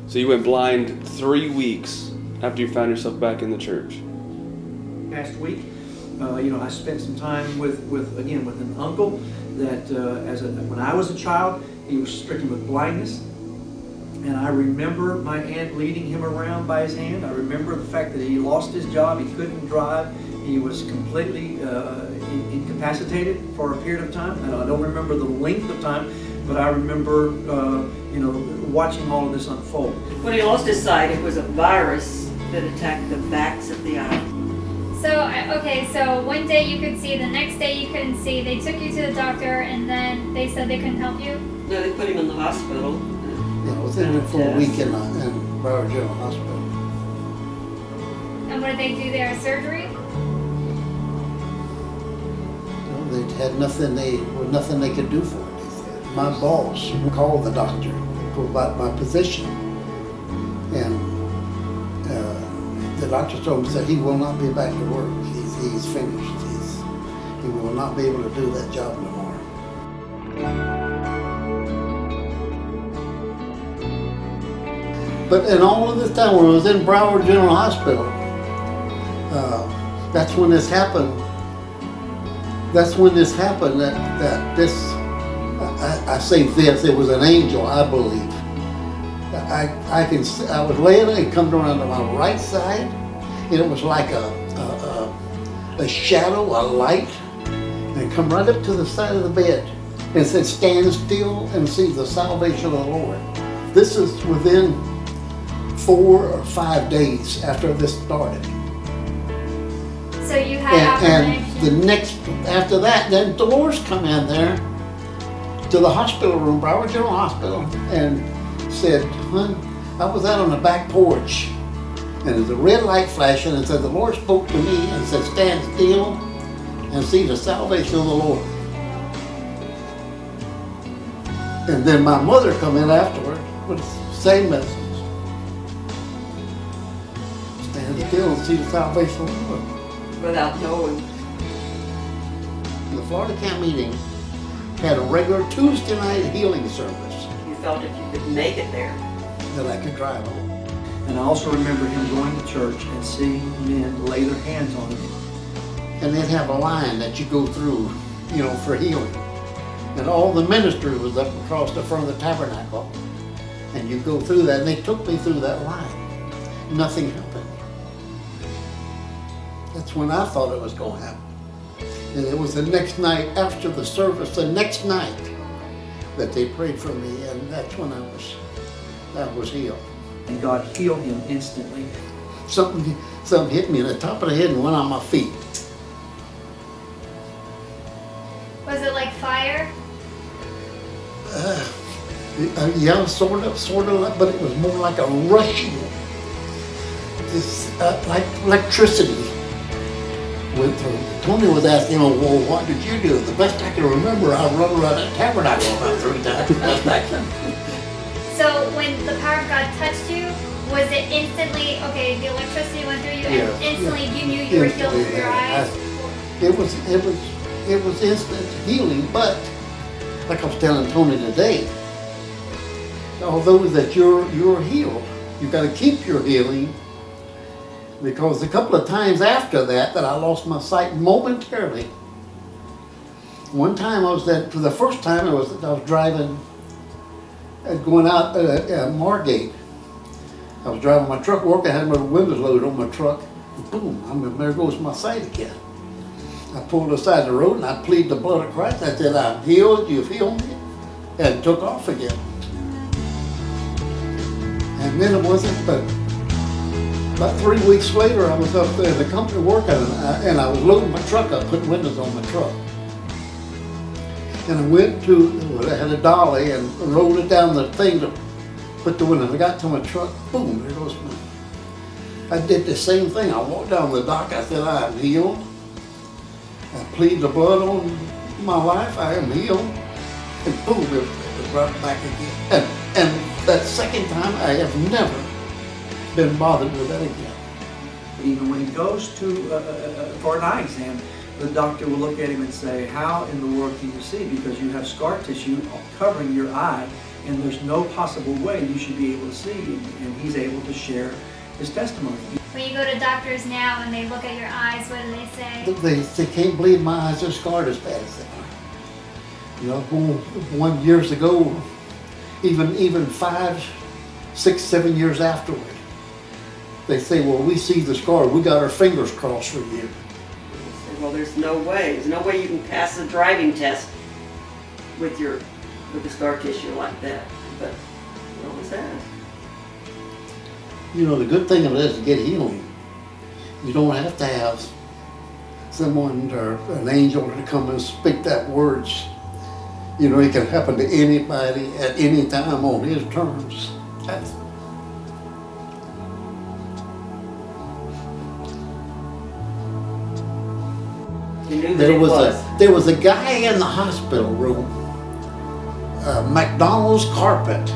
So you went blind 3 weeks after you found yourself back in the church. Past week, I spent some time with an uncle that when I was a child, he was stricken with blindness. And I remember my aunt leading him around by his hand. I remember the fact that he lost his job, he couldn't drive, he was completely incapacitated for a period of time. And I don't remember the length of time, but I remember watching all of this unfold. When he lost his sight, it was a virus that attacked the backs of the eyes. So one day you could see, the next day you couldn't see. They took you to the doctor and then they said they couldn't help you? No, they put him in the hospital. Yeah, within for a week in Broward General Hospital. And what did they do there, surgery? No, they had nothing they could do for it, they said. My boss called the doctor about my position. And the doctor told him that he will not be back to work. He's finished. He will not be able to do that job no more. But in all of this time, when I was in Broward General Hospital, that's when this happened. That's when this happened. I say this. It was an angel, I believe. I was laying there, it come around to my right side, and it was like a shadow, a light, and it come right up to the side of the bed and said, "Stand still and see the salvation of the Lord." This is within 4 or 5 days after this started. So you had and after that, then Dolores come in there to the hospital room, Broward General Hospital, and said, "Hon, I was out on the back porch, and there's a red light flashing, and said the Lord spoke to me and said, 'Stand still and see the salvation of the Lord.'" And then my mother come in afterward with the same message. Stand still and see the salvation of the Lord. Without knowing. The Florida Camp meeting had a regular Tuesday night healing service. You felt if you could make it there, that I could drive home. And I also remember him going to church and seeing men lay their hands on him. And they'd have a line that you go through, for healing. And all the ministry was up across the front of the tabernacle. And you go through that, and they took me through that line. Nothing happened. That's when I thought it was going to happen. And it was the next night after the service, the next night, that they prayed for me, and that's when I was healed. And God healed him instantly. Something hit me in the top of the head and went on my feet. Was it like fire? Yeah, sort of, but it was more like a rushing, like electricity went through. Tony was asking, "Well, what did you do?" The best I can remember, I run around that tabernacle about 3 times. So when the power of God touched you, was it instantly, okay, the electricity went through you, and instantly you knew you were healed through your eyes? It was instant healing, but like I was telling Tony today, although that you're healed, you got to keep your healing, because a couple of times after that I lost my sight momentarily. One time for the first time I was driving, going out at Margate. I was driving my truck, working, I had my windows loaded on my truck, and boom, there goes my sight again. I pulled aside the road and I pleaded the blood of Christ. I said, "I'm healed, you've healed me," and took off again. And then it wasn't, but about 3 weeks later, I was up there at the company working, and I was loading my truck up, putting windows on my truck. And I had a dolly and rolled it down the thing to put the window. I got to my truck, boom, there goes I did the same thing. I walked down the dock, I said, "I'm healed. I plead the blood on my life, I am healed." And boom, it was right back again. And that second time, I have never been bothered with that again. Even when he goes for an eye exam, the doctor will look at him and say, "How in the world can you see? Because you have scar tissue covering your eye, and there's no possible way you should be able to see, and he's able to share his testimony. When you go to doctors now and they look at your eyes, what do they say? They can't believe my eyes are scarred as bad as they are. You know, one years ago, even 5, 6, 7 years afterward, they say, well, we see the scar. We got our fingers crossed for you. Well, there's no way you can pass a driving test with the scar tissue like that. But it always has. You know, the good thing of it is to get healing. You don't have to have someone or an angel to come and speak that words. You know, it can happen to anybody at any time on his terms. You knew that there was a guy in the hospital room, McDonald's carpet,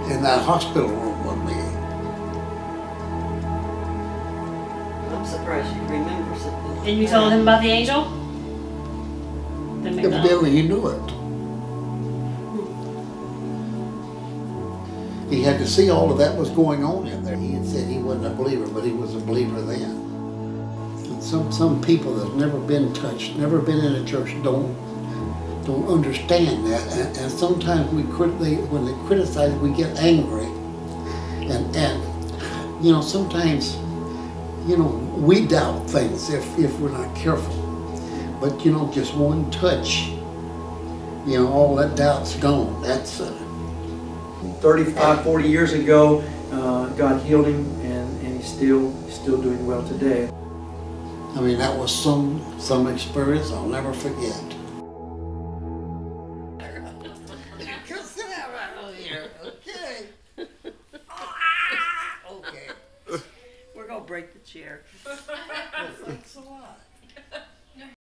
in that hospital room with me. I'm surprised you remember something. And you told him about the angel? The McDonald's. Evidently he knew it. He had to see all of that was going on in there. He had said he wasn't a believer, but he was a believer then. And some people that have never been touched, never been in a church, don't understand that. And sometimes when they criticize, we get angry. And you know, sometimes, you know, we doubt things if we're not careful. But you know, just one touch, you know, all that doubt's gone. That's 35, 40 years ago, God healed him, and he's still doing well today. I mean, that was some experience I'll never forget. Come sit down right over here, okay? Okay. We're gonna break the chair. Well, thanks a lot.